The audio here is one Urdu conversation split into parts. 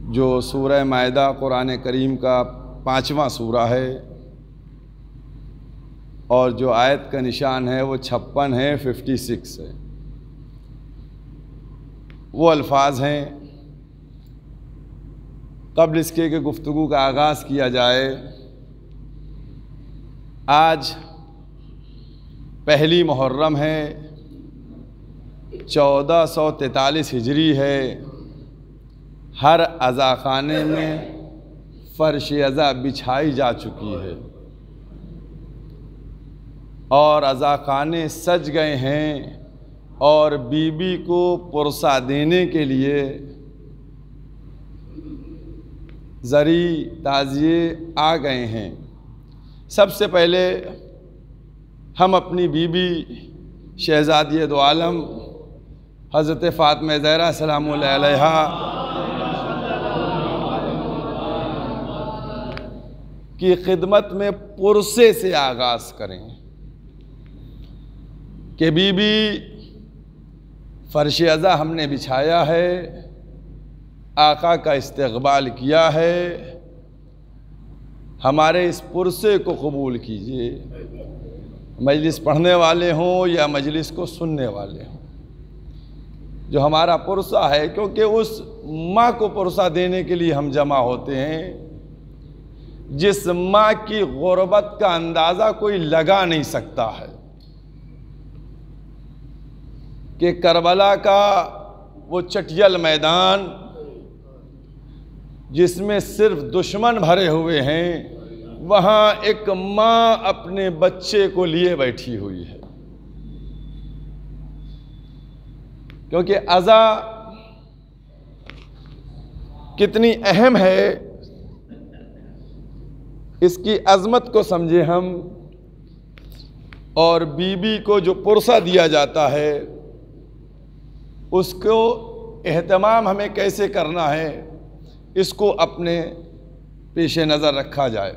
جو سورہ مائدہ قرآن کریم کا 5واں سورہ ہے، اور جو آیت کا نشان ہے وہ 56 ہے، 56 ہے۔ وہ الفاظ ہیں، قبل اس کے کہ گفتگو کا آغاز کیا جائے، آج پہلی محرم ہے، 1443 ہجری ہے۔ ہر عزاخانے میں فرش عزا بچھائی جا چکی ہے اور عزاخانے سج گئے ہیں، اور بی بی کو پرسہ دینے کے لیے زری تعزیے آ گئے ہیں۔ سب سے پہلے ہم اپنی بی بی شہزادی دو عالم حضرت فاطمہ زہرا سلام اللہ علیہا کی خدمت میں پرسے سے آغاز کریں کہ بی بی فرش عزا ہم نے بچھایا ہے، آقا کا استقبال کیا ہے، ہمارے اس پرسے کو قبول کیجئے، مجلس پڑھنے والے ہوں یا مجلس کو سننے والے ہوں۔ جو ہمارا پرسہ ہے، کیونکہ اس ماں کو پرسہ دینے کے لیے ہم جمع ہوتے ہیں جس ماں کی غربت کا اندازہ کوئی لگا نہیں سکتا ہے، کہ کربلا کا وہ چٹیل میدان جس میں صرف دشمن بھرے ہوئے ہیں، وہاں ایک ماں اپنے بچے کو لیے بیٹھی ہوئی ہے، کیونکہ عزا کتنی اہم ہے اس کی عظمت کو سمجھے ہم، اور بی بی کو جو پرسہ دیا جاتا ہے اس کو اہتمام ہمیں کیسے کرنا ہے، اس کو اپنے پیش نظر رکھا جائے۔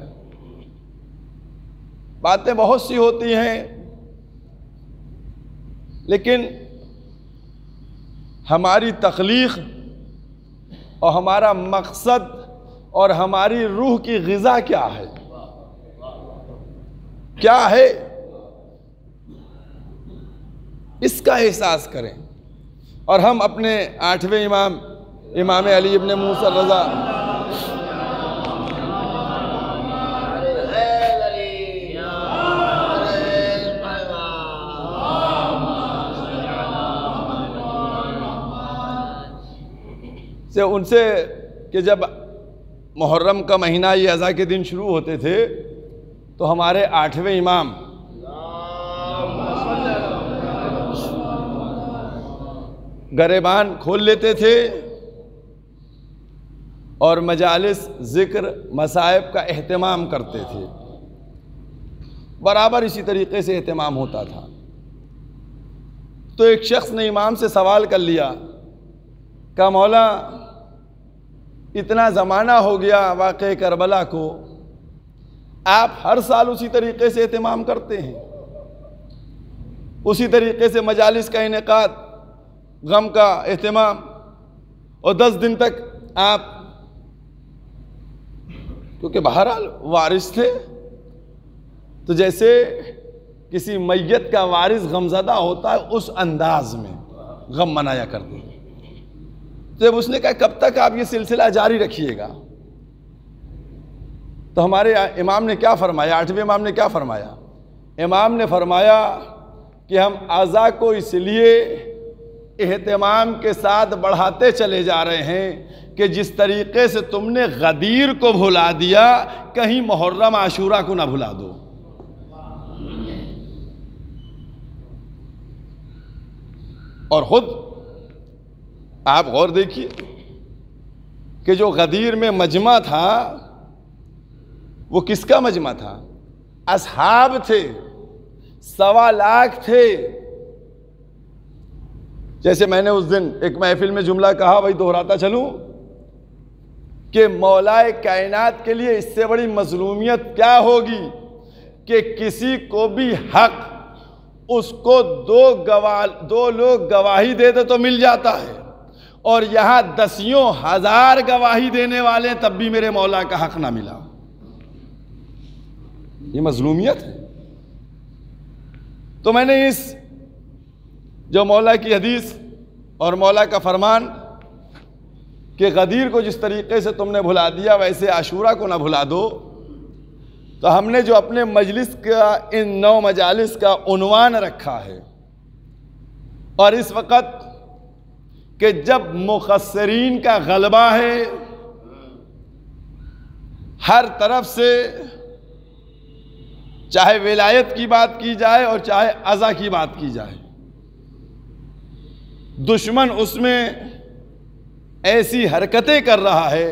باتیں بہت سی ہوتی ہیں، لیکن ہماری تخلیق اور ہمارا مقصد اور ہماری روح کی غذا کیا ہے، کیا ہے، اس کا احساس کریں۔ اور ہم اپنے 8ویں امام امام علی ابن موسیٰ الرضا سے ان سے کہ جب محرم کا مہینہ یہ عزا کے دن شروع ہوتے تھے تو ہمارے 8ویں امام گریبان کھول لیتے تھے اور مجالس ذکر مصائب کا اہتمام کرتے تھے، برابر اسی طریقے سے اہتمام ہوتا تھا۔ تو ایک شخص نے امام سے سوال کر لیا، کہا مولا اتنا زمانہ ہو گیا واقعہ کربلا کو، آپ ہر سال اسی طریقے سے اہتمام کرتے ہیں، اسی طریقے سے مجالس کا انعقاد، غم کا اہتمام، اور 10 دن تک آپ، کیونکہ بہرحال وارث تھے، تو جیسے کسی میت کا وارث غمزدہ ہوتا ہے اس انداز میں غم منایا کرتے ہیں۔ جب اس نے کہا کب تک آپ یہ سلسلہ جاری رکھیے گا، تو ہمارے امام نے کیا فرمایا، 8ویں امام نے کیا فرمایا؟ امام نے فرمایا کہ ہم عزا کو اس لیے اہتمام کے ساتھ بڑھاتے چلے جا رہے ہیں کہ جس طریقے سے تم نے غدیر کو بھلا دیا، کہیں محرم عاشورہ کو نہ بھلا دو۔ اور خود آپ غور دیکھیے کہ جو غدیر میں مجمع تھا وہ کس کا مجمع تھا؟ اصحاب تھے، 1.25 لاکھ تھے۔ جیسے میں نے اس دن ایک محفل میں جملہ کہا، وہی دہراتا چلوں کہ مولا کائنات کے لیے اس سے بڑی مظلومیت کیا ہوگی کہ کسی کو بھی حق اس کو دو لوگ گواہی دے دے تو مل جاتا ہے، اور یہاں دسیوں ہزار گواہی دینے والے تب بھی میرے مولا کا حق نہ ملا. یہ مظلومیت ہے. تو میں نے اس جو مولا کی حدیث اور مولا کا فرمان کہ غدیر کو جس طریقے سے تم نے بھلا دیا ویسے عاشورہ کو نہ بھلا دو، تو ہم نے جو اپنے مجلس کا ان 9 مجالس کا عنوان رکھا ہے، اور اس وقت کہ جب مقصرین کا غلبہ ہے، ہر طرف سے چاہے ولایت کی بات کی جائے اور چاہے عزا کی بات کی جائے، دشمن اس میں ایسی حرکتیں کر رہا ہے،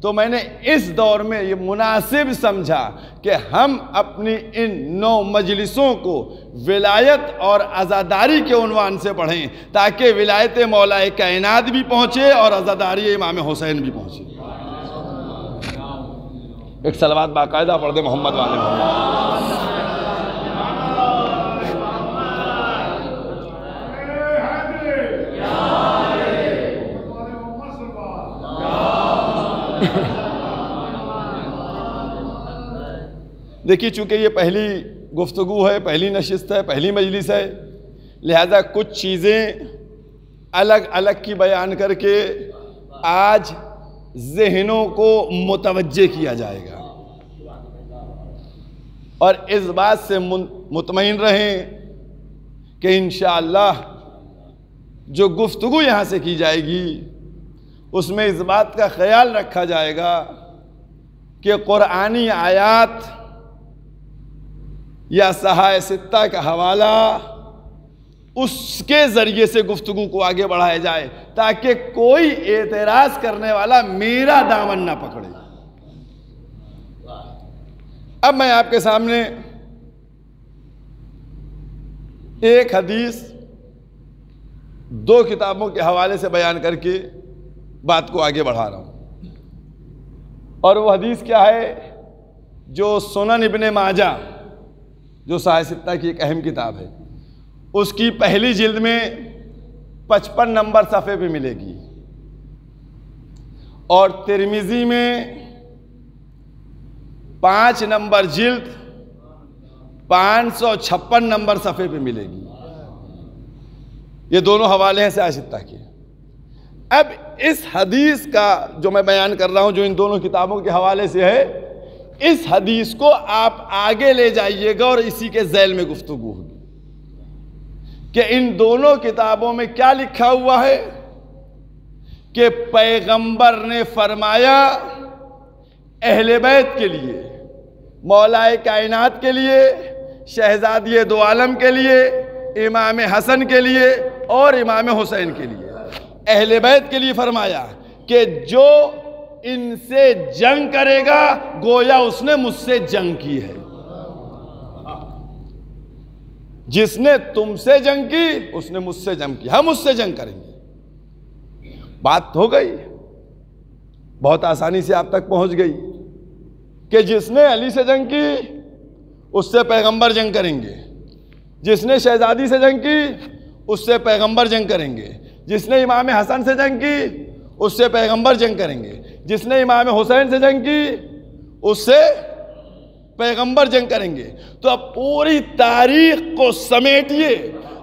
تو میں نے اس دور میں یہ مناسب سمجھا کہ ہم اپنی ان 9 مجلسوں کو ولایت اور عزاداری کے عنوان سے پڑھیں، تاکہ ولایت مولا کائنات بھی پہنچے اور عزاداری امام حسین بھی پہنچے. ایک صلوات باقاعدہ پڑھ دے محمد والے محمد. دیکھیے چونکہ یہ پہلی گفتگو ہے، پہلی نشست ہے، پہلی مجلس ہے، لہذا کچھ چیزیں الگ الگ کی بیان کر کے آج ذہنوں کو متوجہ کیا جائے گا، اور اس بات سے مطمئن رہیں کہ انشاءاللہ جو گفتگو یہاں سے کی جائے گی اس میں اس بات کا خیال رکھا جائے گا کہ قرآنی آیات یا صحائح ستہ کا حوالہ اس کے ذریعے سے گفتگو کو آگے بڑھایا جائے، تاکہ کوئی اعتراض کرنے والا میرا دامن نہ پکڑے. اب میں آپ کے سامنے ایک حدیث 2 کتابوں کے حوالے سے بیان کر کے بات کو آگے بڑھا رہا ہوں، اور وہ حدیث کیا ہے جو سنن ابن ماجہ جو صحائح ستہ کی ایک اہم کتاب ہے اس کی پہلی جلد میں 55 نمبر صفحے پہ ملے گی، اور ترمذی میں 5 نمبر جلد 556 نمبر صفحے پہ ملے گی. یہ دونوں حوالے ہیں صحائح ستہ کے. اب اس حدیث کا جو میں بیان کر رہا ہوں جو ان دونوں کتابوں کے حوالے سے ہے، اس حدیث کو آپ آگے لے جائیے گا اور اسی کے ذیل میں گفتگو ہوگی کہ ان دونوں کتابوں میں کیا لکھا ہوا ہے کہ پیغمبر نے فرمایا اہل بیت کے لیے، مولا کائنات کے لیے، شہزادی دو عالم کے لیے، امام حسن کے لیے اور امام حسین کے لیے، اہل بیت کے لیے فرمایا کہ جو ان سے جنگ کرے گا گویا اس نے مجھ سے جنگ کی ہے، جس نے تم سے جنگ کی اس نے مجھ سے جنگ کی، ہم اس سے جنگ کریں گے. بات ہو گئی، بہت آسانی سے آپ تک پہنچ گئی کہ جس نے علی سے جنگ کی اس سے پیغمبر جنگ کریں گے، جس نے شہزادی سے جنگ کی اس سے پیغمبر جنگ کریں گے، جس نے امام حسن سے جنگ کی اس سے پیغمبر جنگ کریں گے، جس نے امام حسین سے جنگ کی اس سے پیغمبر جنگ کریں گے. تو اب پوری تاریخ کو سمیٹیے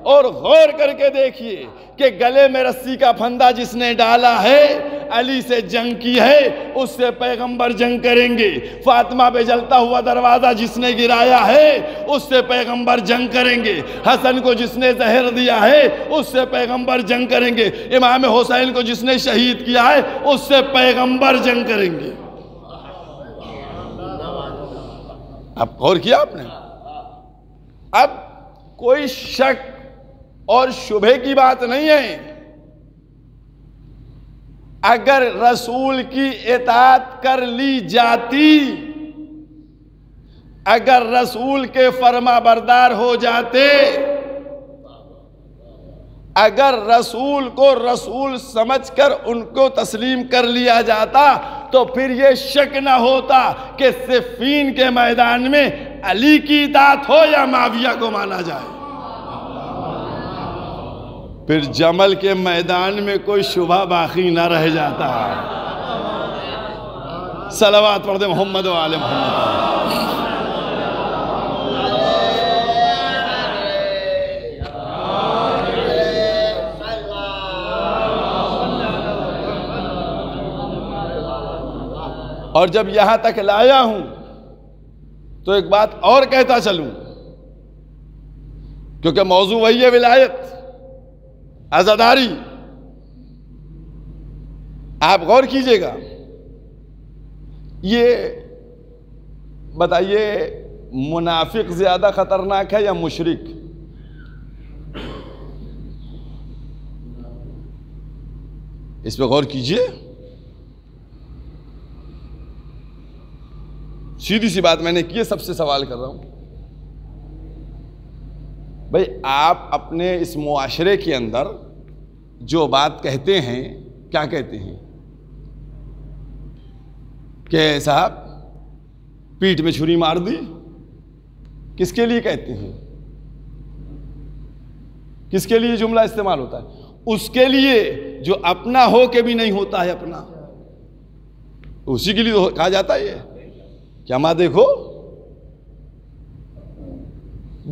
اور غور کر کے دیکھیے کہ گلے میں رسی کا پھندا جس نے ڈالا ہے علی سے جنگ کی ہے اس سے پیغمبر جنگ کریں گے، فاطمہ پہ جلتا ہوا دروازہ جس نے گرایا ہے اس سے پیغمبر جنگ کریں گے، حسن کو جس نے زہر دیا ہے اس سے پیغمبر جنگ کریں گے، امام حسین کو جس نے شہید کیا ہے اس سے پیغمبر جنگ کریں گے. اب غور کیا آپ نے؟ اب کوئی شک اور شبہ کی بات نہیں ہے، اگر رسول کی اطاعت کر لی جاتی، اگر رسول کے فرما بردار ہو جاتے، اگر رسول کو رسول سمجھ کر ان کو تسلیم کر لیا جاتا تو پھر یہ شک نہ ہوتا کہ صفین کے میدان میں علی کی اطاعت ہو یا معاویہ کو مانا جائے. پھر جمل کے میدان میں کوئی شبہ باقی نہ رہ جاتا. صلوات پڑھ دے محمد و آل محمد. اور جب یہاں تک لایا ہوں تو ایک بات اور کہتا چلوں، کیونکہ موضوع وہی ہے، ولایت، عزاداری. آپ غور کیجئے گا، یہ بتائیے منافق زیادہ خطرناک ہے یا مشرک؟ اس پہ غور کیجئے. سیدھی سی بات میں نے کی ہے، سب سے سوال کر رہا ہوں. بھئی آپ اپنے اس معاشرے کے اندر جو بات کہتے ہیں، کیا کہتے ہیں کہ صاحب پیٹھ میں چھری مار دی؟ کس کے لیے کہتے ہیں؟ کس کے لیے جملہ استعمال ہوتا ہے؟ اس کے لیے جو اپنا ہو کے بھی نہیں ہوتا ہے اپنا، اسی کے لیے تو کہا جاتا ہے. یہ کیا ماں دیکھو،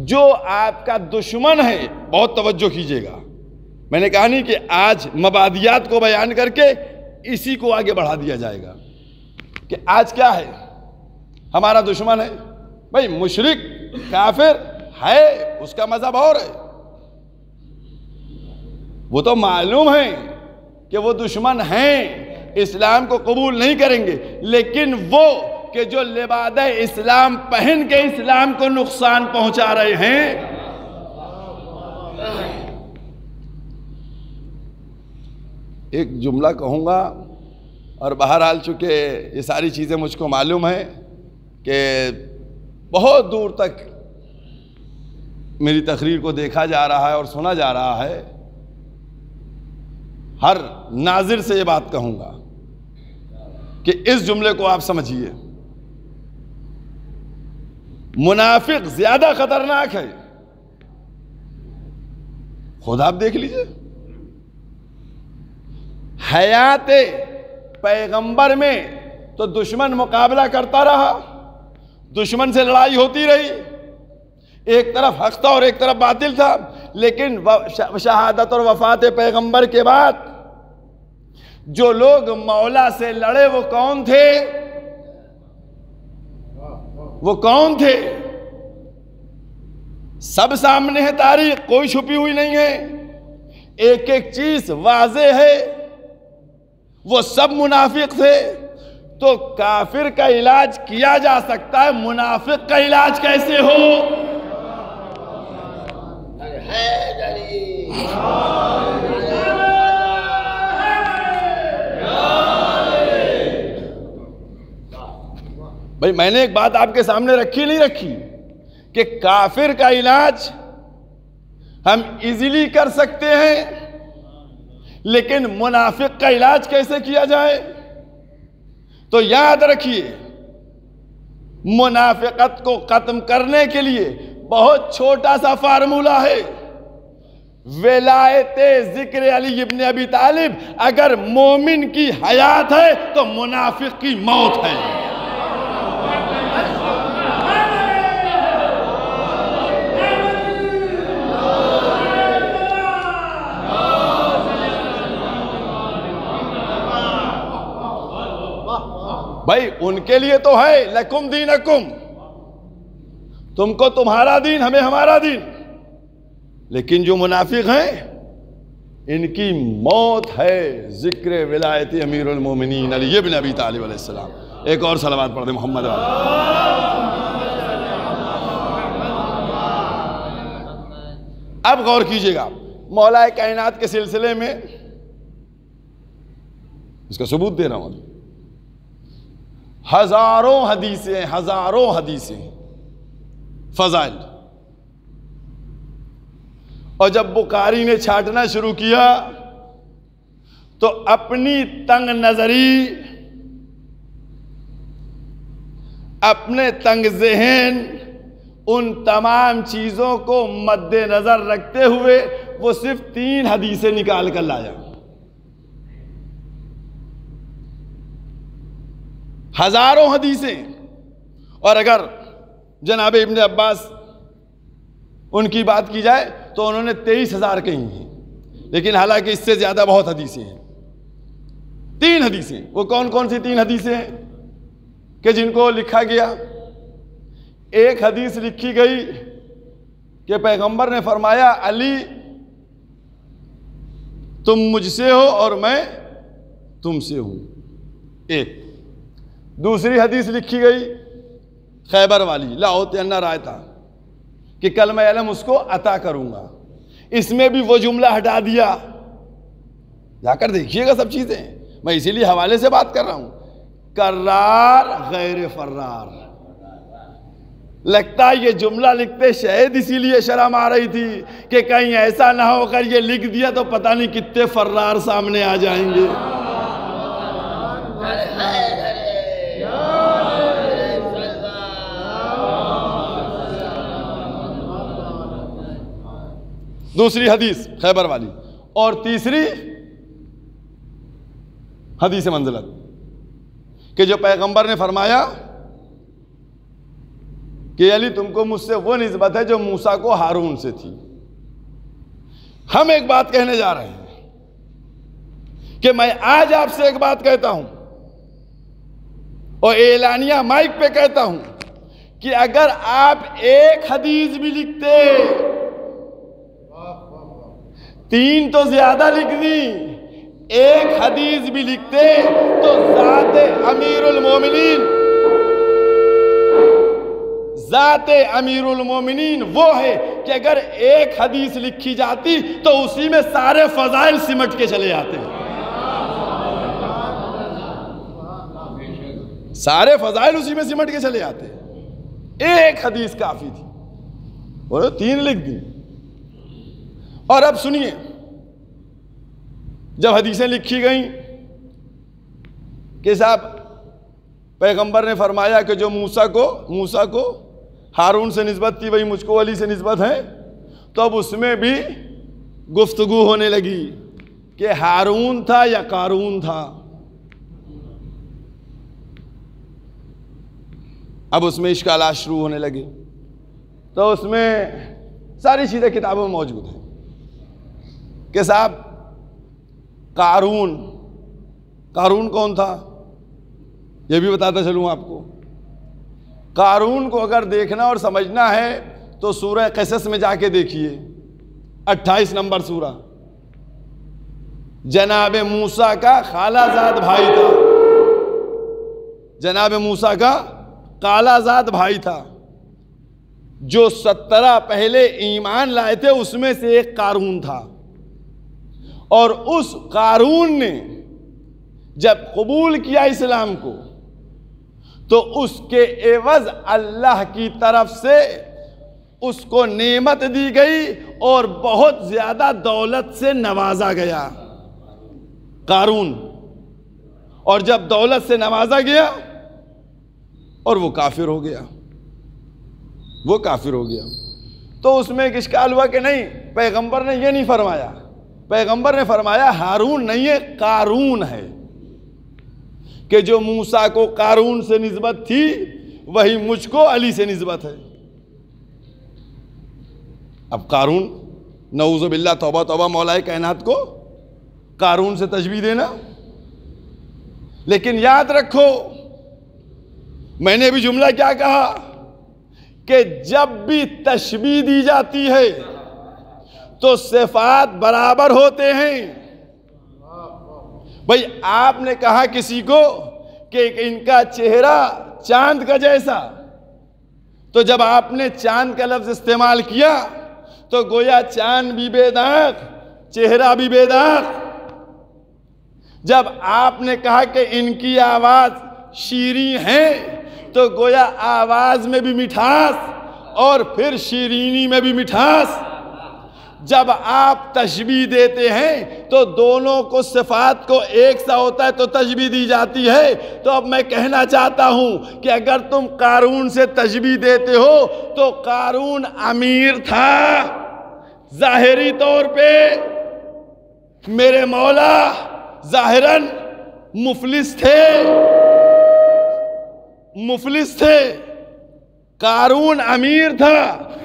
جو آپ کا دشمن ہے، بہت توجہ کیجئے گا، میں نے کہا نہیں کہ آج مبادیات کو بیان کر کے اسی کو آگے بڑھا دیا جائے گا کہ آج کیا ہے، ہمارا دشمن ہے. بھئی مشرک کافر ہے، اس کا مذہب اور ہے، وہ تو معلوم ہے کہ وہ دشمن ہیں، اسلام کو قبول نہیں کریں گے، لیکن وہ کہ جو لبادہ اسلام پہن کے اسلام کو نقصان پہنچا رہے ہیں. ایک جملہ کہوں گا، اور بہرحال چونکہ یہ ساری چیزیں مجھ کو معلوم ہیں کہ بہت دور تک میری تقریر کو دیکھا جا رہا ہے اور سنا جا رہا ہے، ہر ناظر سے یہ بات کہوں گا کہ اس جملے کو آپ سمجھیے، منافق زیادہ خطرناک ہے. خود آپ دیکھ لیجئے، حیات پیغمبر میں تو دشمن مقابلہ کرتا رہا، دشمن سے لڑائی ہوتی رہی، ایک طرف حق تھا اور ایک طرف باطل تھا. لیکن شہادت اور وفات پیغمبر کے بعد جو لوگ مولا سے لڑے وہ کون تھے؟ وہ کون تھے؟ سب سامنے ہے، تاریخ کوئی چھپی ہوئی نہیں ہے، ایک ایک چیز واضح ہے. وہ سب منافق تھے. تو کافر کا علاج کیا جا سکتا ہے، منافق کا علاج کیسے ہو؟ بھئی میں نے ایک بات آپ کے سامنے رکھی نہیں رکھی کہ کافر کا علاج ہم ایزیلی کر سکتے ہیں، لیکن منافق کا علاج کیسے کیا جائے؟ تو یاد رکھیے، منافقت کو ختم کرنے کے لیے بہت چھوٹا سا فارمولہ ہے. ولایت ذکر علی ابن ابی طالب اگر مومن کی حیات ہے تو منافق کی موت ہے. بھائی ان کے لیے تو ہے لکم دینکم، تم کو تمہارا دین، ہمیں ہمارا دین. لیکن جو منافق ہیں ان کی موت ہے ذکر ولایت امیر المومنین علی ابن ابی طالب علیہ السلام. ایک اور صلوات پڑھ دیں محمد علیہ. اب غور کیجئے گا، مولا کائنات کے سلسلے میں اس کا ثبوت دے رہا ہوں. ہزاروں حدیثیں فضائل. اور جب بخاری نے چھانٹنا شروع کیا تو اپنی تنگ نظری، اپنے تنگ ذہن، ان تمام چیزوں کو مد نظر رکھتے ہوئے وہ صرف 3 حدیثیں نکال کر لایا. ہزاروں حدیثیں. اور اگر جناب ابن عباس ان کی بات کی جائے تو انہوں نے 23,000 کہی ہیں، لیکن حالانکہ اس سے زیادہ بہت حدیثیں ہیں. 3 حدیثیں. وہ کون کون سی 3 حدیثیں ہیں کہ جن کو لکھا گیا؟ ایک حدیث لکھی گئی کہ پیغمبر نے فرمایا علی تم مجھ سے ہو اور میں تم سے ہوں. ایک. دوسری حدیث لکھی گئی خیبر والی، لا اوتین رایتا، کہ کلمہ علم اس کو عطا کروں گا. اس میں بھی وہ جملہ ہٹا دیا. جا کر دیکھیے گا سب چیزیں. میں اسی لیے حوالے سے بات کر رہا ہوں. کرار غیر فرار. لگتا ہے یہ جملہ لکھتے شاید اسی لیے شرم آ رہی تھی کہ کہیں ایسا نہ ہو کر یہ لکھ دیا تو پتہ نہیں کتنے فرار سامنے آ جائیں گے. دوسری حدیث خیبر والی. اور تیسری حدیث منزلت کہ جو پیغمبر نے فرمایا کہ علی تم کو مجھ سے وہ نسبت ہے جو موسیٰ کو ہارون سے تھی. ہم ایک بات کہنے جا رہے ہیں کہ میں آج آپ سے ایک بات کہتا ہوں اور اعلانیہ مائک پہ کہتا ہوں کہ اگر آپ ایک حدیث بھی لکھتے، 3 تو زیادہ لکھ دی، ایک حدیث بھی لکھتے تو ذات امیر المومنین وہ ہے کہ اگر ایک حدیث لکھی جاتی تو اسی میں سارے فضائل سمٹ کے چلے جاتے ہیں. سارے فضائل اسی میں سمٹ کے چلے جاتے ہیں. ایک حدیث کافی تھی اور 3 لکھ دی. اور اب سنیے، جب حدیثیں لکھی گئیں کہ صاحب پیغمبر نے فرمایا کہ جو موسیٰ کو ہارون سے نسبت تھی وہی مجھ کو علی سے نسبت ہے، تو اب اس میں بھی گفتگو ہونے لگی کہ ہارون تھا یا قارون تھا. اب اس میں اشکالات شروع ہونے لگے. تو اس میں ساری چیزیں کتابوں میں موجود ہیں کہ صاحب قارون کون تھا، یہ بھی بتاتا چلوں آپ کو. قارون کو اگر دیکھنا اور سمجھنا ہے تو سورہ قصص میں جا کے دیکھیے، 28 نمبر سورہ. جناب موسیٰ کا خالہ زاد بھائی تھا. جناب موسیٰ کا خالہ زاد بھائی تھا. جو 17 پہلے ایمان لائے تھے اس میں سے ایک قارون تھا. اور اس قارون نے جب قبول کیا اسلام کو تو اس کے عوض اللہ کی طرف سے اس کو نعمت دی گئی اور بہت زیادہ دولت سے نوازا گیا قارون. اور جب دولت سے نوازا گیا اور وہ کافر ہو گیا، تو اس میں ایک اشکال ہوا کہ نہیں، پیغمبر نے یہ نہیں فرمایا. پیغمبر نے فرمایا ہارون نہیں ہے، قارون ہے، کہ جو موسیٰ کو قارون سے نسبت تھی وہی مجھ کو علی سے نسبت ہے. اب قارون، نعوذ باللہ، توبہ توبہ، مولا کائنات کو قارون سے تشبیہ دینا. لیکن یاد رکھو، میں نے بھی جملہ کیا کہا کہ جب بھی تشبیہ دی جاتی ہے تو صفات برابر ہوتے ہیں. بھئی آپ نے کہا کسی کو کہ ان کا چہرہ چاند کا جیسا، تو جب آپ نے چاند کا لفظ استعمال کیا تو گویا چاند بھی بے داغ، چہرہ بھی بے داغ. جب آپ نے کہا کہ ان کی آواز شیریں ہے تو گویا آواز میں بھی مٹھاس اور پھر شیرینی میں بھی مٹھاس. جب آپ تشبیہ دیتے ہیں تو دونوں کو صفات کو ایک سا ہوتا ہے تو تشبیہ دی جاتی ہے. تو اب میں کہنا چاہتا ہوں کہ اگر تم قارون سے تشبیہ دیتے ہو تو قارون امیر تھا، ظاہری طور پہ میرے مولا ظاہراً مفلس تھے، قارون امیر تھا،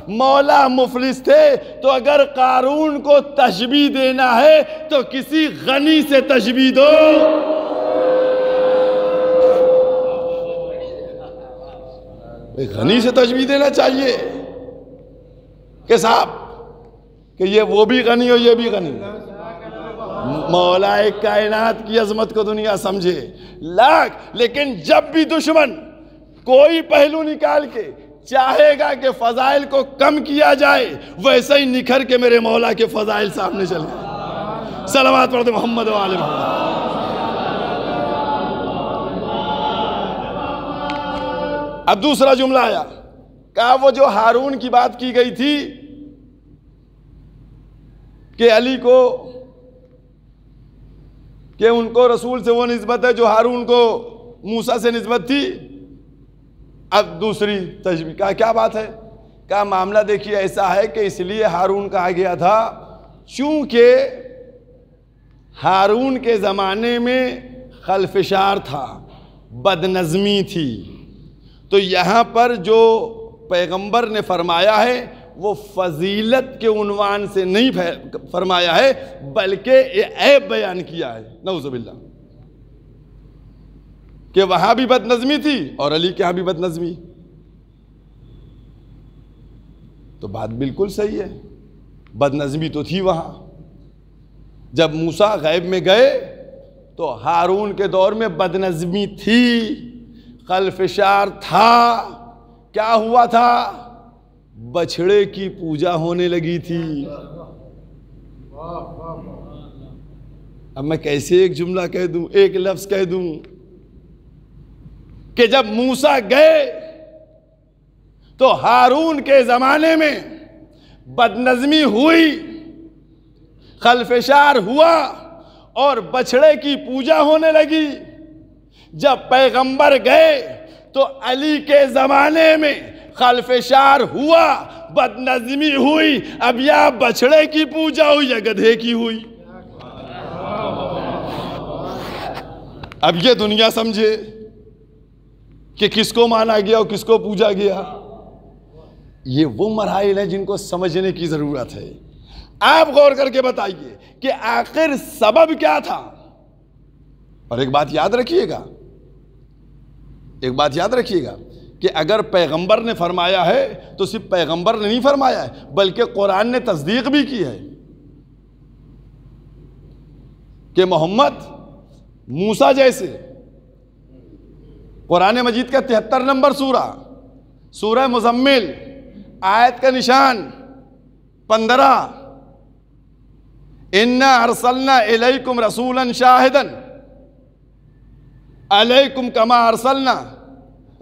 مولا مفلس تھے، تو اگر قارون کو تشبیہ دینا ہے تو کسی غنی سے تشبیہ دو۔ غنی سے تشبیہ دینا چاہیے کہ صاحب کہ یہ وہ بھی غنی ہو یہ بھی غنی، مولا کائنات کی عظمت کو دنیا سمجھے لاکھ۔ لیکن جب بھی دشمن کوئی پہلو نکال کے چاہے گا کہ فضائل کو کم کیا جائے، ویسے ہی نکھر کے میرے مولا کے فضائل سامنے چلے۔ صلوات پڑھتے محمد و آل محمد۔ اب دوسرا جملہ آیا، کہا وہ جو ہارون کی بات کی گئی تھی کہ علی کو، کہ ان کو رسول سے وہ نسبت ہے جو ہارون کو موسیٰ سے نسبت تھی۔ اب دوسری تشبیہ، کہا کیا بات ہے؟ کہا معاملہ دیکھیے ایسا ہے کہ اس لیے ہارون کہا گیا تھا چونکہ ہارون کے زمانے میں خلفشار تھا، بدنظمی تھی، تو یہاں پر جو پیغمبر نے فرمایا ہے وہ فضیلت کے عنوان سے نہیں فرمایا ہے بلکہ یہ عیب بیان کیا ہے، نعوذ باللہ، کہ وہاں بھی بد نظمی تھی اور علی کے ہاں بھی بد نظمی۔ تو بات بالکل صحیح ہے، بد نظمی تو تھی وہاں۔ جب موسیٰ غیب میں گئے تو ہارون کے دور میں بد نظمی تھی، خلفشار تھا۔ کیا ہوا تھا؟ بچھڑے کی پوجا ہونے لگی تھی۔ اب میں کیسے ایک جملہ کہہ دوں، ایک لفظ کہہ دوں کہ جب موسیٰ گئے تو ہارون کے زمانے میں بدنظمی ہوئی، خلفشار ہوا اور بچھڑے کی پوجا ہونے لگی۔ جب پیغمبر گئے تو علی کے زمانے میں خلفشار ہوا، بدنظمی ہوئی، اب یا بچھڑے کی پوجا ہوئی یا گدھے کی ہوئی۔ اب یہ دنیا سمجھے کہ کس کو مانا گیا اور کس کو پوجا گیا۔ یہ وہ مراحل ہیں جن کو سمجھنے کی ضرورت ہے۔ آپ غور کر کے بتائیے کہ آخر سبب کیا تھا۔ اور ایک بات یاد رکھیے گا، کہ اگر پیغمبر نے فرمایا ہے تو صرف پیغمبر نے نہیں فرمایا ہے بلکہ قرآن نے تصدیق بھی کی ہے کہ محمد موسیٰ جیسے، قرآن مجید کا 73 نمبر سورہ مزمل، آیت کا نشان 15، اِنَّا أَرْسَلْنَا إِلَيْكُمْ رَسُولًا شَاهِدًا عَلَيْكُمْ كَمَا أَرْسَلْنَا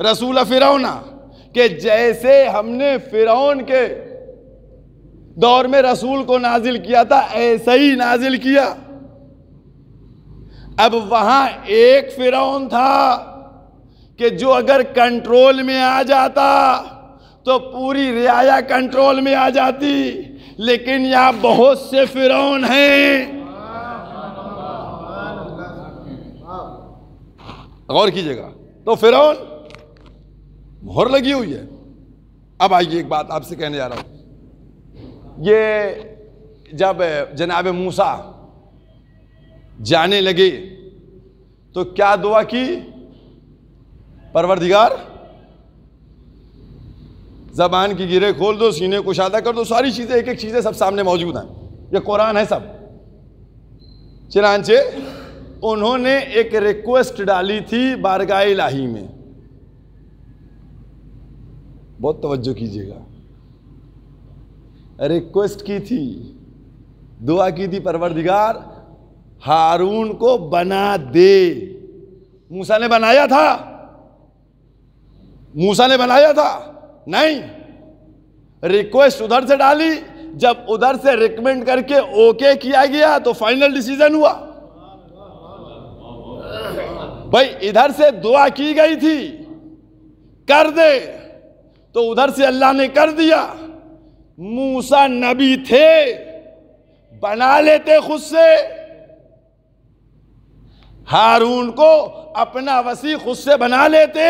رسول فرعون، کہ جیسے ہم نے فرعون کے دور میں رسول کو نازل کیا تھا ایسا ہی نازل کیا۔ اب وہاں ایک فرعون تھا کہ جو اگر کنٹرول میں آ جاتا تو پوری رعایا کنٹرول میں آ جاتی، لیکن یہاں بہت سے فرعون ہیں۔ غور کیجئے گا، تو فرعون مہر لگی ہوئی ہے۔ اب آئیے ایک بات آپ سے کہنے جا رہا ہوں، یہ جب جناب موسیٰ جانے لگے تو کیا دعا کی؟ پروردگار زبان کی گرے کھول دو، سینے کو کشادہ کر دو، ساری چیزیں ایک ایک چیزیں سب سامنے موجود ہیں، یہ قرآن ہے سب۔ چنانچہ انہوں نے ایک ریکویسٹ ڈالی تھی بارگاہ الہی میں، بہت توجہ کیجئے گا، ریکویسٹ کی تھی، دعا کی تھی، پروردگار ہارون کو بنا دے۔ موسیٰ نے بنایا تھا؟ نہیں، ریکویسٹ ادھر سے ڈالی، جب ادھر سے ریکمنڈ کر کے اوکے کیا گیا تو فائنل ڈیسیژن ہوا۔ بھائی ادھر سے دعا کی گئی تھی کر دے، تو ادھر سے اللہ نے کر دیا، موسیٰ نبی تھے، بنا لیتے خود سے، ہارون کو اپنا وسیع خود سے بنا لیتے؟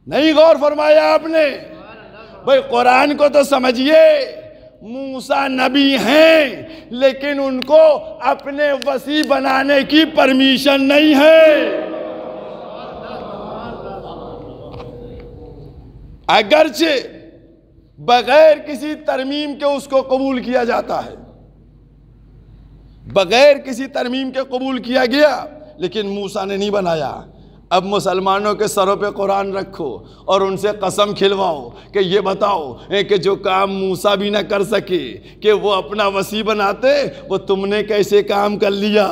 نہیں غور فرمایا آپ نے؟ بھئی قرآن کو تو سمجھیے، موسیٰ نبی ہیں لیکن ان کو اپنے وسیع بنانے کی پرمیشن نہیں ہے۔ اگرچہ بغیر کسی ترمیم کے اس کو قبول کیا جاتا ہے، بغیر کسی ترمیم کے قبول کیا گیا، لیکن موسیٰ نے نہیں بنایا۔ اب مسلمانوں کے سروں پہ قرآن رکھو اور ان سے قسم کھلواؤ کہ یہ بتاؤ کہ جو کام موسیٰ بھی نہ کر سکے کہ وہ اپنا وسیع بناتے، وہ تم نے کیسے کام کر لیا؟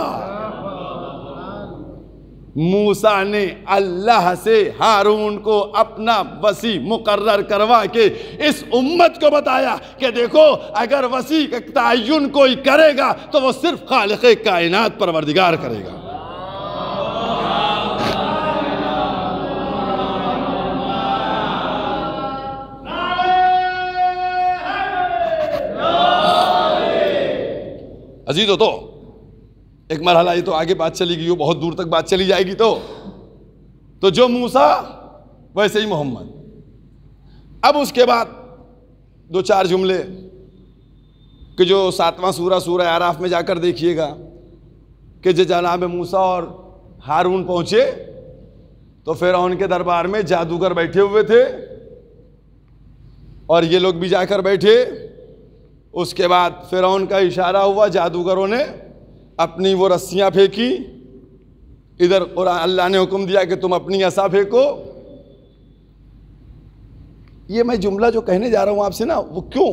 موسیٰ نے اللہ سے ہارون کو اپنا وسیع مقرر کروا کے اس امت کو بتایا کہ دیکھو اگر وسیع کا تعین کوئی کرے گا تو وہ صرف خالق کائنات پروردگار کرے گا۔ عزیزو، تو ایک مرحلہ یہ تو آگے بات چلی گئی، بہت دور تک بات چلی جائے گی، تو جو موسیٰ ویسے ہی محمد۔ اب اس کے بعد دو چار جملے کہ جو 7واں سورہ اعراف میں جا کر دیکھیے گا کہ جو جناب موسیٰ اور ہارون پہنچے تو فرعون کے دربار میں جادوگر بیٹھے ہوئے تھے اور یہ لوگ بھی جا کر بیٹھے۔ اس کے بعد فرعون کا اشارہ ہوا، جادوگروں نے اپنی وہ رسیاں پھینکی، ادھر قرآن اللہ نے حکم دیا کہ تم اپنی عصا پھینکو۔ یہ میں جملہ جو کہنے جا رہا ہوں آپ سے نا، وہ کیوں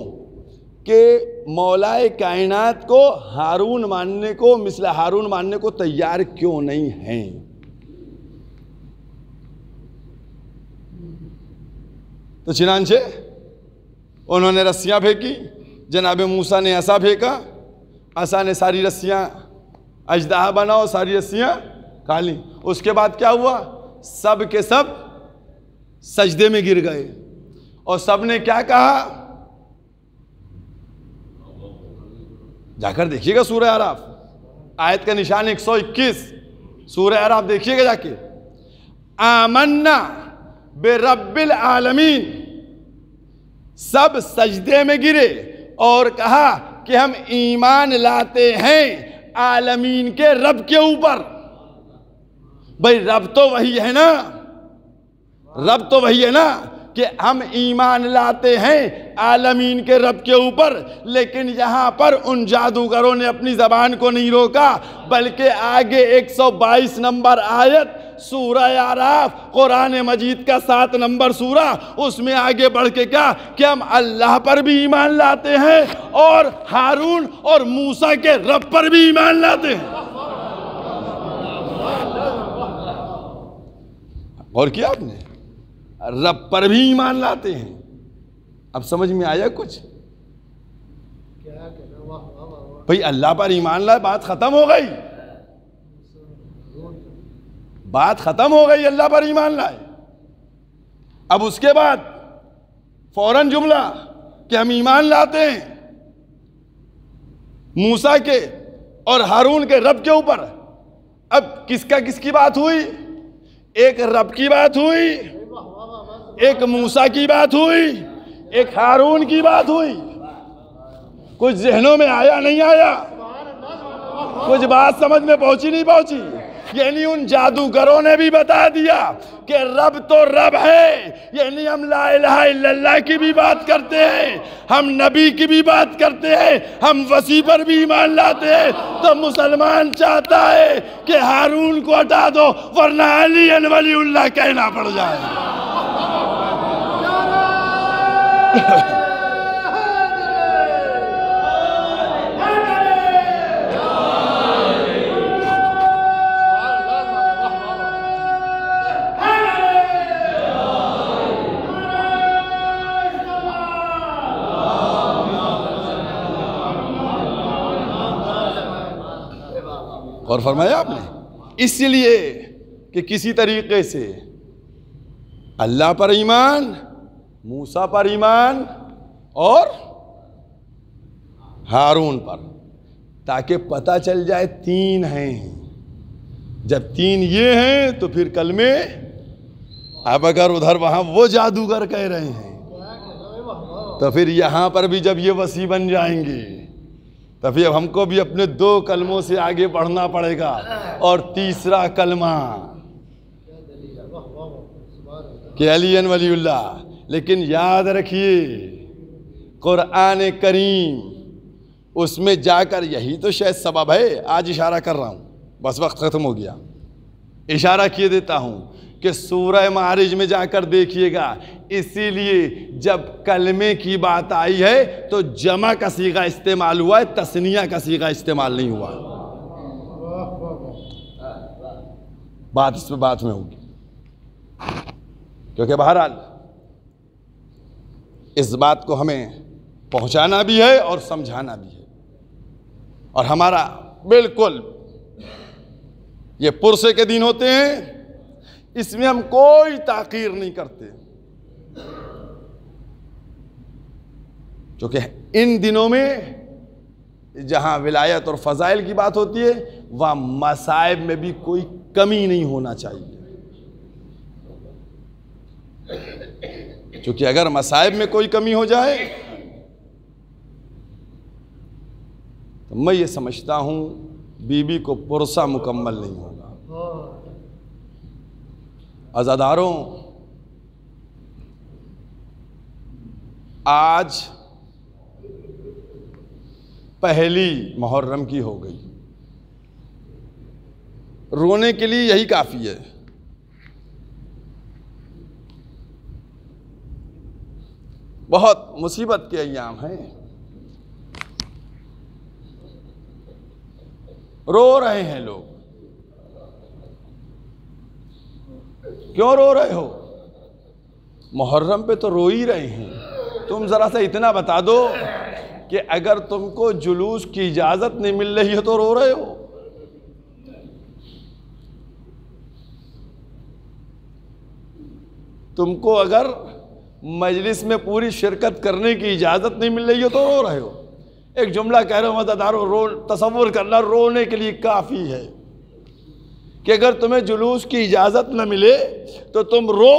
کہ مولا کائنات کو ہارون ماننے کو، مثل ہارون ماننے کو تیار کیوں نہیں ہیں؟ تو چنانچہ انہوں نے رسیاں پھینکی، جناب موسیٰ نے عصا پھینکا، عصا نے ساری رسیاں اژدہا بنا اور ساری رسیاں کھا لیں۔ اس کے بعد کیا ہوا؟ سب کے سب سجدے میں گر گئے اور سب نے کیا کہا؟ جا کر دیکھیے گا سورہ اعراف، آیت کا نشان 121، سورہ اعراف دیکھیے گا جا کے۔ آمنا برب العالمین، سب سجدے میں گرے اور کہا کہ ہم ایمان لاتے ہیں عالمین کے رب کے اوپر۔ بھئی رب تو وہی ہے نا، رب تو وہی ہے نا کہ ہم ایمان لاتے ہیں عالمین کے رب کے اوپر، لیکن یہاں پر ان جادوگروں نے اپنی زبان کو نہیں روکا، بلکہ آگے 122 نمبر آیت سورہ اعراف قرآن مجید کا 7 نمبر سورہ، اس میں آگے بڑھ کے کہا کہ ہم اللہ پر بھی ایمان لاتے ہیں اور ہارون اور موسیٰ کے رب پر بھی ایمان لاتے ہیں۔ اور کیا آپ نے رب پر بھی ایمان لاتے ہیں؟ اب سمجھ میں آیا کچھ؟ بھئی اللہ پر ایمان لائے، بات ختم ہو گئی، بات ختم ہو گئی، اللہ پر ایمان لائے۔ اب اس کے بعد فوراً جملہ کہ ہم ایمان لاتے ہیں موسیٰ کے اور ہارون کے رب کے اوپر۔ اب کس کی بات ہوئی؟ ایک رب کی بات ہوئی، ایک موسیٰ کی بات ہوئی، ایک ہارون کی بات ہوئی۔ کچھ ذہنوں میں آیا نہیں آیا؟ کچھ بات سمجھ میں پہنچی نہیں پہنچی؟ یعنی ان جادوگروں نے بھی بتا دیا کہ رب تو رب ہے، یعنی ہم لا الہ الا اللہ کی بھی بات کرتے ہیں، ہم نبی کی بھی بات کرتے ہیں، ہم وسیع پر بھی ایمان لاتے ہیں۔ تو مسلمان چاہتا ہے کہ ہارون کو ہٹا دو ورنہ علی ولی اللہ کہنا پڑ جائے۔ اور فرمایا آپ نے اس لیے کہ کسی طریقے سے اللہ پر ایمان، موسیٰ پر ایمان اور ہارون پر، تاکہ پتہ چل جائے تین ہیں۔ جب تین یہ ہیں تو پھر کلمے، اب اگر ادھر وہاں وہ جادوگر کہہ رہے ہیں تو پھر یہاں پر بھی جب یہ وسیع بن جائیں گے تو پھر ہم کو بھی اپنے دو کلموں سے آگے بڑھنا پڑے گا، اور تیسرا کلمہ کہ علی ولی اللہ۔ لیکن یاد رکھیے قرآن کریم، اس میں جا کر یہی تو شاید سبب ہے، آج اشارہ کر رہا ہوں، بس وقت ختم ہو گیا، اشارہ کیے دیتا ہوں کہ سورہ معارج میں جا کر دیکھیے گا، اسی لیے جب کلمے کی بات آئی ہے تو جمع کا صیغہ استعمال ہوا ہے، تثنیہ کا صیغہ استعمال نہیں ہوا۔ بات اس میں ہوگی، کیونکہ بہرحال اس بات کو ہمیں پہنچانا بھی ہے اور سمجھانا بھی ہے، اور ہمارا بالکل یہ پرسے کے دن ہوتے ہیں، اس میں ہم کوئی تاخیر نہیں کرتے، کیونکہ ان دنوں میں جہاں ولایت اور فضائل کی بات ہوتی ہے وہاں مصائب میں بھی کوئی کمی نہیں ہونا چاہیے، کیونکہ اگر مصائب میں کوئی کمی ہو جائے تو میں یہ سمجھتا ہوں بی کو پرسہ مکمل نہیں ہوگا۔ عزاداروں، آج پہلی محرم کی ہو گئی، رونے کے لیے یہی کافی ہے۔ بہت مصیبت کے ایام ہیں، رو رہے ہیں لوگ، کیوں رو رہے ہو؟ محرم پہ تو رو ہی رہے ہیں، تم ذرا سا اتنا بتا دو کہ اگر تم کو جلوس کی اجازت نہیں مل رہی ہے تو رو رہے ہو؟ تم کو اگر مجلس میں پوری شرکت کرنے کی اجازت نہیں مل رہی ہے تو رو رہے ہو؟ ایک جملہ کہہ رہے ہو مزیدارو، تصور کرنا رونے کے لیے کافی ہے کہ اگر تمہیں جلوس کی اجازت نہ ملے تو تم رو،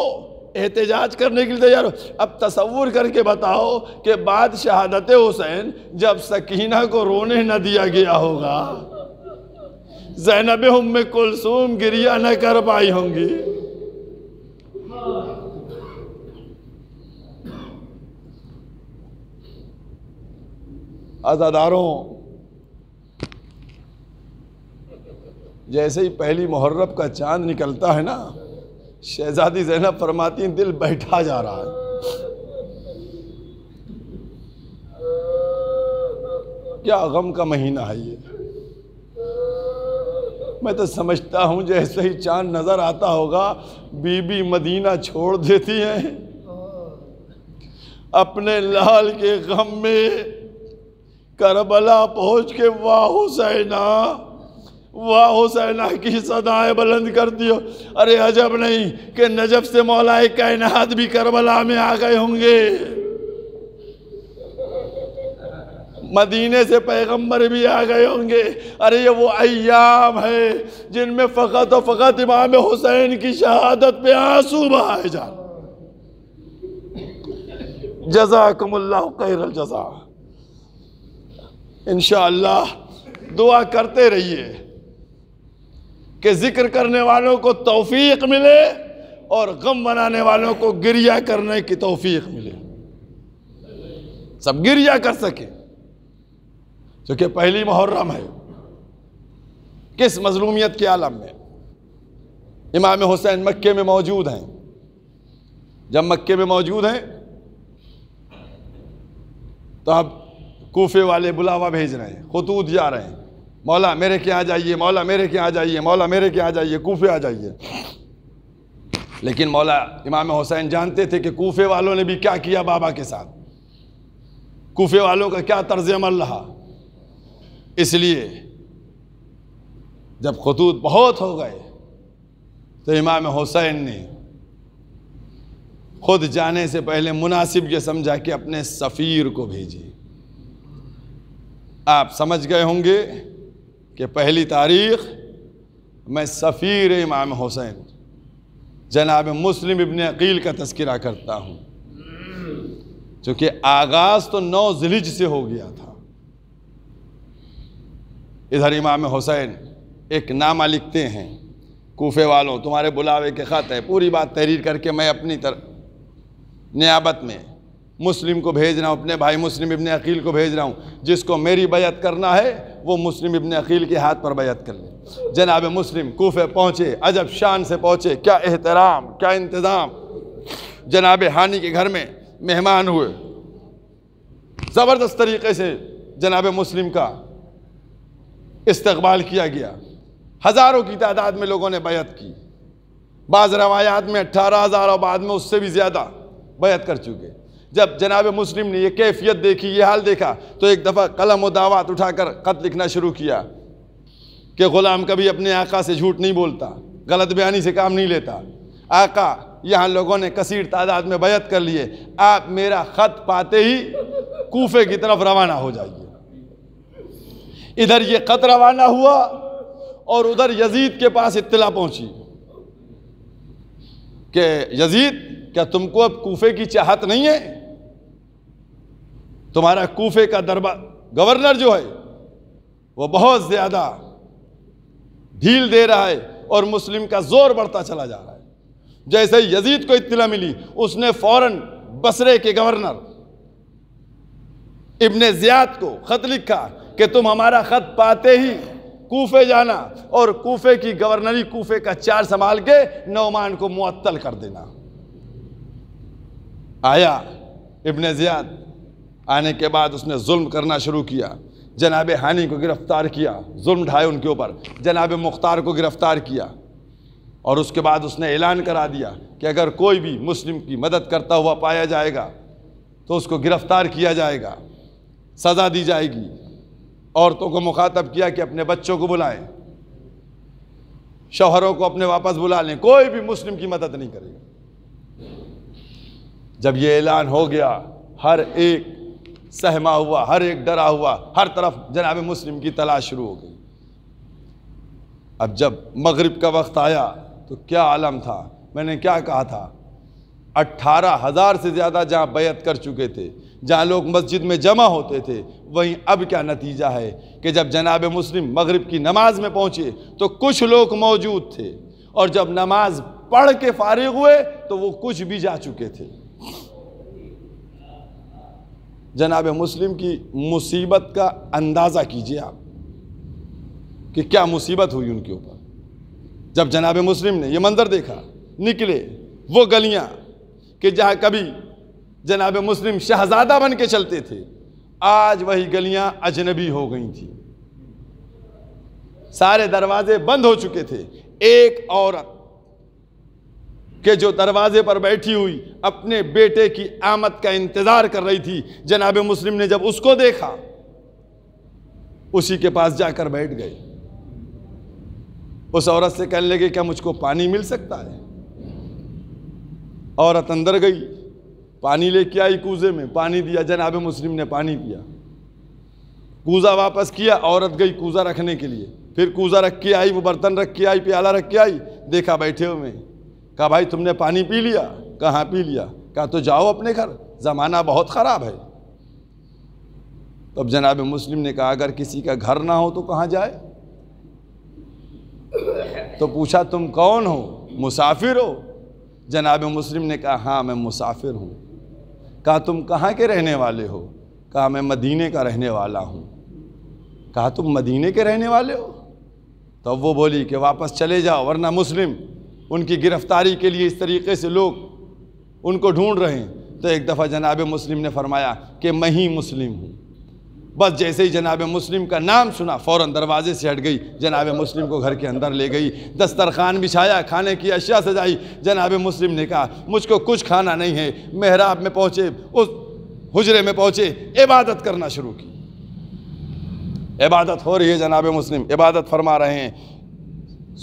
احتجاج کرنے کے لیے تیار ہو۔ اب تصور کر کے بتاؤ کہ بعد شہادت حسین جب سکینہ کو رونے نہ دیا گیا ہوگا، زینب ام کلثوم گریہ نہ کر پائی ہوں گی۔ عزاداروں، جیسے ہی پہلی محرم کا چاند نکلتا ہے نا، شہزادی زینب فرماتی ہیں دل بیٹھا جا رہا ہے، کیا غم کا مہینہ ہے یہ۔ میں تو سمجھتا ہوں جیسے ہی چاند نظر آتا ہوگا بی بی مدینہ چھوڑ دیتی ہیں، اپنے لال کے غم میں کربلا پہنچ کے واہ حسینہ کی صدائیں بلند کر دیو۔ ارے عجب نہیں کہ نجف سے مولا کائنات بھی کربلا میں آ گئے ہوں گے، مدینے سے پیغمبر بھی آ گئے ہوں گے۔ ارے یہ وہ ایام ہے جن میں فقط و فقط امام حسین کی شہادت پہ آنسو بہائے جائیں۔ جزاکم اللہ خیر الجزا۔ انشاءاللہ دعا کرتے رہیے کہ ذکر کرنے والوں کو توفیق ملے اور غم منانے والوں کو گریہ کرنے کی توفیق ملے، سب گریہ کر سکے، کیونکہ پہلی محرم ہے۔ کس مظلومیت کے عالم میں امام حسین مکے میں موجود ہیں، جب مکے میں موجود ہیں تو اب کوفے والے بلاوا بھیج رہے ہیں، خطوط جا رہے ہیں، مولا میرے کے آ جائیے، مولا میرے کے آ جائیے، مولا میرے کے آ جائیے، کوفے آ جائیے۔ لیکن مولا امام حسین جانتے تھے کہ کوفے والوں نے بھی کیا کیا بابا کے ساتھ، کوفے والوں کا کیا طرز عمل رہا، اس لیے جب خطوط بہت ہو گئے تو امام حسین نے خود جانے سے پہلے مناسب یہ سمجھا کہ اپنے سفیر کو بھیجے۔ آپ سمجھ گئے ہوں گے کہ پہلی تاریخ میں سفیر امام حسین جناب مسلم ابن عقیل کا تذکرہ کرتا ہوں، چونکہ آغاز تو 9 ذی الحجہ سے ہو گیا تھا۔ ادھر امام حسین ایک نامہ لکھتے ہیں، کوفے والوں تمہارے بلاوے کے خط ہے، پوری بات تحریر کر کے میں اپنی نیابت میں مسلم کو بھیج رہا ہوں، اپنے بھائی مسلم ابن عقیل کو بھیج رہا ہوں، جس کو میری بیعت کرنا ہے وہ مسلم ابن عقیل کے ہاتھ پر بیعت کر لے۔ جناب مسلم کوفے پہنچے، عجب شان سے پہنچے، کیا احترام، کیا انتظام۔ جناب ہانی کے گھر میں مہمان ہوئے، زبردست طریقے سے جناب مسلم کا استقبال کیا گیا، ہزاروں کی تعداد میں لوگوں نے بیعت کی، بعض روایات میں 18,000 اور بعد میں اس سے بھی زیادہ بیعت کر چکے۔ جب جناب مسلم نے یہ کیفیت دیکھی، یہ حال دیکھا، تو ایک دفعہ قلم و دعوات اٹھا کر خط لکھنا شروع کیا کہ غلام کبھی اپنے آقا سے جھوٹ نہیں بولتا، غلط بیانی سے کام نہیں لیتا۔ آقا یہاں لوگوں نے کثیر تعداد میں بیعت کر لیے، آپ میرا خط پاتے ہی کوفے کی طرف روانہ ہو جائیے۔ ادھر یہ خط روانہ ہوا اور ادھر یزید کے پاس اطلاع پہنچی کہ یزید کیا تم کو اب کوفے کی چاہت نہیں ہے؟ تمہارا کوفے کا گورنر جو ہے وہ بہت زیادہ ڈھیل دے رہا ہے اور مسلم کا زور بڑھتا چلا جا رہا ہے۔ جیسے ہی یزید کو اطلاع ملی، اس نے فوراً بصرے کے گورنر ابن زیاد کو خط لکھا کہ تم ہمارا خط پاتے ہی کوفے جانا اور کوفے کی گورنری، کوفے کا چار سنبھال کے نعمان کو معطل کر دینا۔ آیا ابن زیاد، آنے کے بعد اس نے ظلم کرنا شروع کیا، جناب ہانی کو گرفتار کیا، ظلم ڈھائے ان کے اوپر، جناب مختار کو گرفتار کیا، اور اس کے بعد اس نے اعلان کرا دیا کہ اگر کوئی بھی مسلم کی مدد کرتا ہوا پایا جائے گا تو اس کو گرفتار کیا جائے گا، سزا دی جائے گی۔ عورتوں کو مخاطب کیا کہ اپنے بچوں کو بلائیں، شوہروں کو اپنے واپس بلا لیں، کوئی بھی مسلم کی مدد نہیں کرے گا۔ جب یہ اعلان ہو گیا، ہر ایک سہما ہوا، ہر ایک ڈرا ہوا، ہر طرف جناب مسلم کی تلاش شروع ہو گئی۔ اب جب مغرب کا وقت آیا تو کیا عالم تھا، میں نے کیا کہا تھا، 18,000 سے زیادہ جہاں بیعت کر چکے تھے، جہاں لوگ مسجد میں جمع ہوتے تھے، وہیں اب کیا نتیجہ ہے کہ جب جناب مسلم مغرب کی نماز میں پہنچے تو کچھ لوگ موجود تھے، اور جب نماز پڑھ کے فارغ ہوئے تو وہ کچھ بھی جا چکے تھے۔ جناب مسلم کی مصیبت کا اندازہ کیجئے آپ کہ کیا مصیبت ہوئی ان کے اوپر۔ جب جناب مسلم نے یہ منظر دیکھا، نکلے وہ گلیاں کہ جہاں کبھی جناب مسلم شہزادہ بن کے چلتے تھے، آج وہی گلیاں اجنبی ہو گئی تھیں، سارے دروازے بند ہو چکے تھے۔ ایک عورت کہ جو دروازے پر بیٹھی ہوئی اپنے بیٹے کی آمد کا انتظار کر رہی تھی، جناب مسلم نے جب اس کو دیکھا، اسی کے پاس جا کر بیٹھ گئے۔ اس عورت سے کہنے لگے کیا مجھ کو پانی مل سکتا ہے؟ عورت اندر گئی، پانی لے کے آئی، کوزے میں پانی دیا، جناب مسلم نے پانی پیا، کوزہ واپس کیا، عورت گئی کوزہ رکھنے کے لیے، پھر کوزہ رکھ کے آئی، وہ برتن رکھ کے آئی، پیالہ رکھ کے آئی، دیکھا بیٹھے ہوئے، کہا بھائی تم نے پانی پی لیا؟ کہاں پی لیا؟ کہا تو جاؤ اپنے گھر، زمانہ بہت خراب ہے۔ تب جناب مسلم نے کہا اگر کسی کا گھر نہ ہو تو کہاں جائے؟ تو پوچھا تم کون ہو؟ مسافر ہو؟ جناب مسلم نے کہا ہاں میں مسافر ہوں۔ کہا تم کہاں کے رہنے والے ہو؟ کہا میں مدینے کا رہنے والا ہوں۔ کہا تم مدینے کے رہنے والے ہو؟ تو وہ بولی کہ واپس چلے جاؤ ورنہ مسلم ان کی گرفتاری کے لیے اس طریقے سے لوگ ان کو ڈھونڈ رہے ہیں۔ تو ایک دفعہ جناب مسلم نے فرمایا کہ میں ہی مسلم ہوں۔ بس جیسے ہی جناب مسلم کا نام سنا فوراً دروازے سے ہٹ گئی، جناب مسلم کو گھر کے اندر لے گئی، دسترخوان بچھایا، کھانے کی اشیاء سجائی۔ جناب مسلم نے کہا مجھ کو کچھ کھانا نہیں ہے، محراب میں پہنچے، اس حجرے میں پہنچے، عبادت کرنا شروع کی۔ عبادت ہو رہی ہے، جناب مسلم عبادت فرما رہے ہیں۔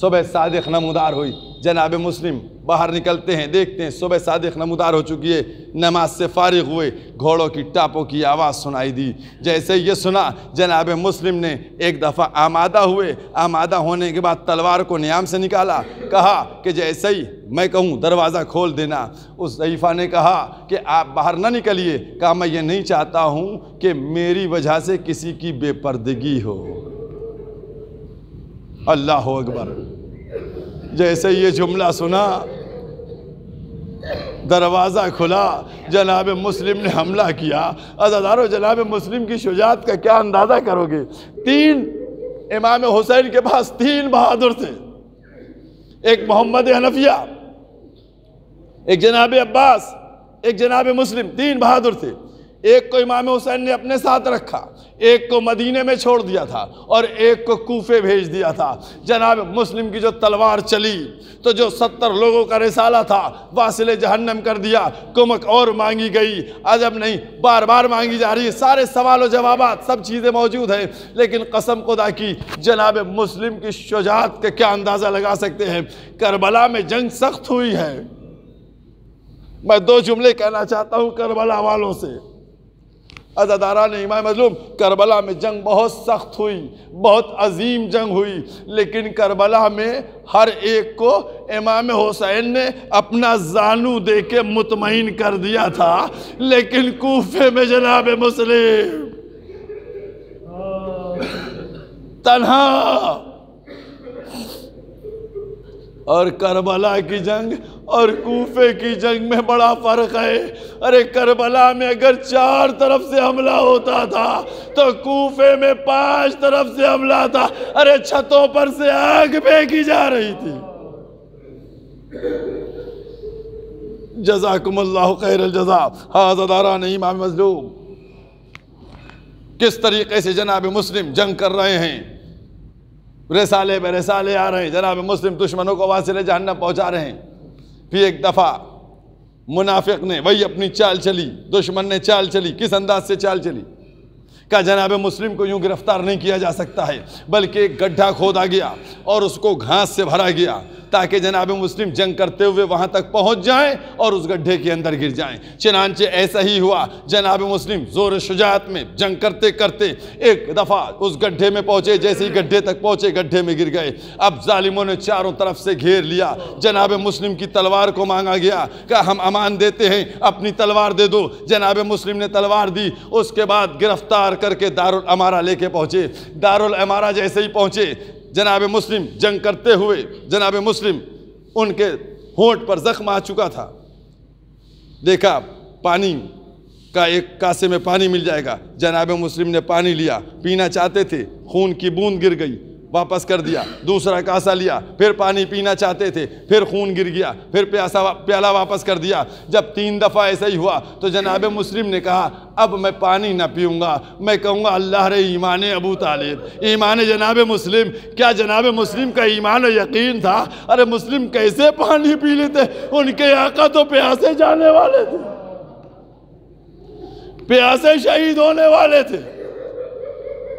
صبح صادق نمودار ہوئی، جناب مسلم باہر نکلتے ہیں، دیکھتے ہیں صبح صادق نمودار ہو چکی ہے، نماز سے فارغ ہوئے، گھوڑوں کی ٹاپوں کی آواز سنائی دی۔ جیسے یہ سنا جناب مسلم نے ایک دفعہ آمادہ ہوئے، آمادہ ہونے کے بعد تلوار کو نیام سے نکالا، کہا کہ جیسے ہی میں کہوں دروازہ کھول دینا۔ اس ضعیفہ نے کہا کہ آپ باہر نہ نکلیے، کہا میں یہ نہیں چاہتا ہوں کہ میری وجہ سے کسی کی بے پردگی ہو۔ اللہ اکبر۔ جیسے یہ جملہ سنا، دروازہ کھلا، جناب مسلم نے حملہ کیا۔ عزیزانو، جناب مسلم کی شجاعت کا کیا اندازہ کرو گے؟ امام حسین کے پاس 3 بہادر تھے، ایک محمد حنفیہ، ایک جناب عباس، ایک جناب مسلم، 3 بہادر تھے۔ ایک کو امام حسین نے اپنے ساتھ رکھا، ایک کو مدینے میں چھوڑ دیا تھا اور ایک کو کوفے بھیج دیا تھا۔ جناب مسلم کی جو تلوار چلی تو جو 70 لوگوں کا رسالہ تھا واصل جہنم کر دیا۔ کمک اور مانگی گئی، عجب نہیں، بار بار مانگی جا رہی ہے، سارے سوال و جوابات سب چیزیں موجود ہیں، لیکن قسم خدا کی جناب مسلم کی شجاعت کا کیا اندازہ لگا سکتے ہیں۔ کربلا میں جنگ سخت ہوئی ہے۔ میں 2 جملے کہنا چاہتا ہوں کربلا والوں سے۔ عزاداران امام مظلوم، کربلا میں جنگ بہت سخت ہوئی، بہت عظیم جنگ ہوئی، لیکن کربلا میں ہر ایک کو امام حسین نے اپنا زانو دے کے مطمئن کر دیا تھا، لیکن کوفے میں جناب مسلم تنہا۔ اور کربلا کی جنگ اور کوفے کی جنگ میں بڑا فرق ہے۔ ارے کربلا میں اگر 4 طرف سے حملہ ہوتا تھا تو کوفے میں 5 طرف سے حملہ تھا۔ ارے چھتوں پر سے آگ پھینکی جا رہی تھی۔ جزاکم اللہ خیر الجزا۔ عزاداران امام مظلوم، کس طریقے سے جناب مسلم جنگ کر رہے ہیں، رسالے بے رسالے آ رہے ہیں، جناب مسلم دشمنوں کو واصل جہنم پہنچا رہے ہیں۔ پھر ایک دفعہ منافق نے وہی اپنی چال چلی، دشمن نے چال چلی۔ کس انداز سے چال چلی؟ کہا جناب مسلم کو یوں گرفتار نہیں کیا جا سکتا ہے، بلکہ ایک گڈھا کھودا گیا اور اس کو گھاس سے بھرا گیا تاکہ جناب مسلم جنگ کرتے ہوئے وہاں تک پہنچ جائیں اور اس گڈھے کے اندر گر جائیں۔ چنانچہ ایسا ہی ہوا، جناب مسلم زور شجاعت میں جنگ کرتے کرتے ایک دفعہ اس گڈھے میں پہنچے۔ جیسے ہی گڈھے تک پہنچے، گڈھے میں گر گئے۔ اب ظالموں نے چاروں طرف سے گھیر لیا۔ جناب مسلم کی تلوار کو مانگا گیا، کہا ہم امان دیتے ہیں، اپنی تلوار دے دو۔ جناب مسلم نے تلوار دی۔ اس کے بعد گرفتار کر کے دارالامارہ لے کے پہنچے۔ دارالامارہ جیسے ہی پہنچے، جناب مسلم جنگ کرتے ہوئے، جناب مسلم ان کے ہونٹ پر زخم آ چکا تھا۔ دیکھا پانی کا ایک کاسے میں پانی مل جائے گا، جناب مسلم نے پانی لیا، پینا چاہتے تھے، خون کی بوند گر گئی، واپس کر دیا۔ دوسرا کاسا لیا، پھر پانی پینا چاہتے تھے، پھر خون گر گیا، پھر پیالہ واپس کر دیا۔ جب 3 دفعہ ایسا ہی ہوا تو جناب مسلم نے کہا اب میں پانی نہ پیوں گا، میں کہوں گا اللہ رے ایمان ابو طالب، ایمان جناب مسلم۔ کیا جناب مسلم کا ایمان و یقین تھا؟ ارے مسلم کیسے پانی پی لیتے؟ ان کے آقا تو پیاسے جانے والے تھے، پیاسے شہید ہونے والے تھے،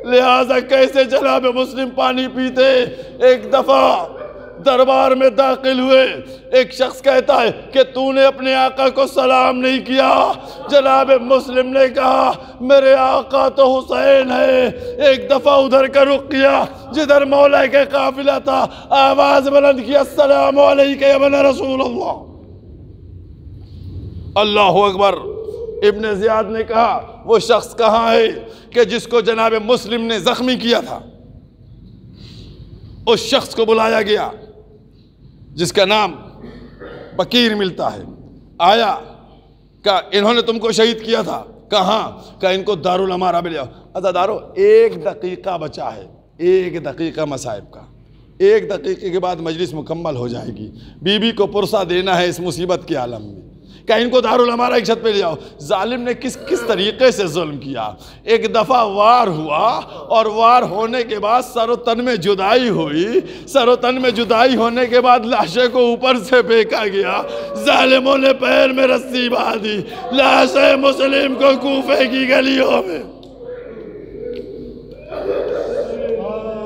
لہٰذا کیسے جناب مسلم پانی پیتے؟ ایک دفعہ دربار میں داخل ہوئے، ایک شخص کہتا ہے کہ تو نے اپنے آقا کو سلام نہیں کیا۔ جناب مسلم نے کہا میرے آقا تو حسین ہے۔ ایک دفعہ ادھر کا رخ کیا جدھر مولا کے قافلہ تھا، آواز بلند کی السلام علیکم یا ابن رسول اللہ۔ اللہ اکبر۔ ابن زیاد نے کہا وہ شخص کہاں ہے کہ جس کو جناب مسلم نے زخمی کیا تھا؟ اس شخص کو بلایا گیا جس کا نام بکیر ملتا ہے۔ آیا کہ انہوں نے تم کو شہید کیا تھا؟ کہاں؟ کہ ان کو دارالامارہ میں لے آؤ۔ عزادارو 1 دقیقہ بچا ہے، 1 دقیقہ مصائب کا، 1 دقیقے کے بعد مجلس مکمل ہو جائے گی۔ بی بی کو پرسہ دینا ہے اس مصیبت کے عالم میں، کہ ان کو دارالامارہ ایک چھت پہ لے آؤ۔ ظالم نے کس طریقے سے ظلم کیا۔ ایک دفعہ وار ہوا اور وار ہونے کے بعد سر و تن میں جدائی ہوئی، سر و تن میں جدائی ہونے کے بعد لاشیں کو اوپر سے پھینکا گیا۔ ظالموں نے پیر میں رسی باندھی، لاشیں مسلم کو کوفے کی گلیوں میں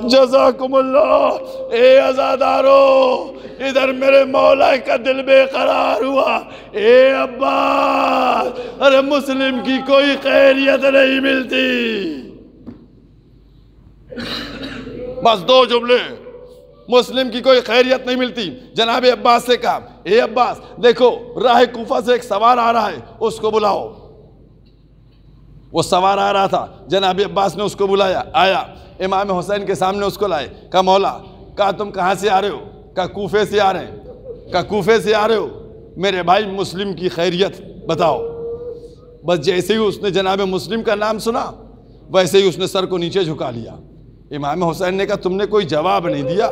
جزاکم اللہ۔ اے عزادارو، ادھر میرے مولا کا دل بے قرار ہوا۔ اے عباس، ارے مسلم کی کوئی خیریت نہیں ملتی۔ بس دو جملے، مسلم کی کوئی خیریت نہیں ملتی۔ جناب عباس سے کہا، اے عباس دیکھو راہ کوفہ سے ایک سوار آ رہا ہے، اس کو بلاؤ۔ وہ سوار آ رہا تھا، جناب عباس نے اس کو بلایا، آیا امام حسین کے سامنے اس کو لائے۔ کہا مولا، کہا تم کہاں سے آ رہے ہو؟ کہا کوفے سے آ رہے ہیں۔ کہا کوفے سے آ رہے ہو؟ میرے بھائی مسلم کی خیریت بتاؤ۔ بس جیسے ہی اس نے جناب مسلم کا نام سنا، ویسے ہی اس نے سر کو نیچے جھکا لیا۔ امام حسین نے کہا تم نے کوئی جواب نہیں دیا۔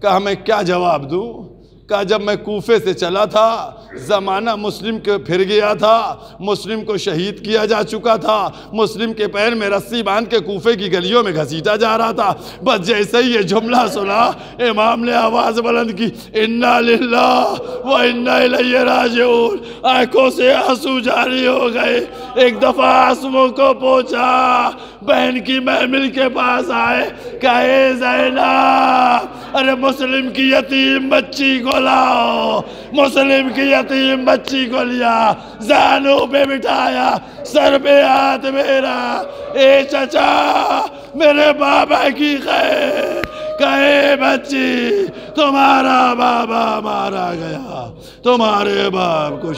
کہا میں کیا جواب دوں؟ کہا جب میں کوفے سے چلا تھا، زمانہ مسلم کے پھر گیا تھا، مسلم کو شہید کیا جا چکا تھا، مسلم کے پیر میں رسی باندھ کے کوفے کی گلیوں میں گھسیٹا جا رہا تھا۔ بس جیسے ہی یہ جملہ سنا، امام نے آواز بلند کی، انا للہ و انا الیہ راجعون۔ آنکھوں سے آنسو جاری ہو گئے۔ ایک دفعہ آنسوؤں کو پوچھا، بہن کی محمل کے پاس آئے، کہا اے زینب، ارے مسلم کی یتیم بچی کو لاؤ۔ مسلم کی یتیم بچی کو لیا، زانوں پہ بٹھایا، سر پہ ہاتھ میرا، اے چچا میرے بابا کی خیر۔ کہے بچی تمہارا بابا مارا گیا، تمہارے باپ کو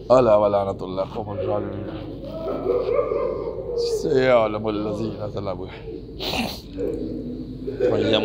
الا ولعنت اللہ قوم الظالمین سيعلم الذين ظلموا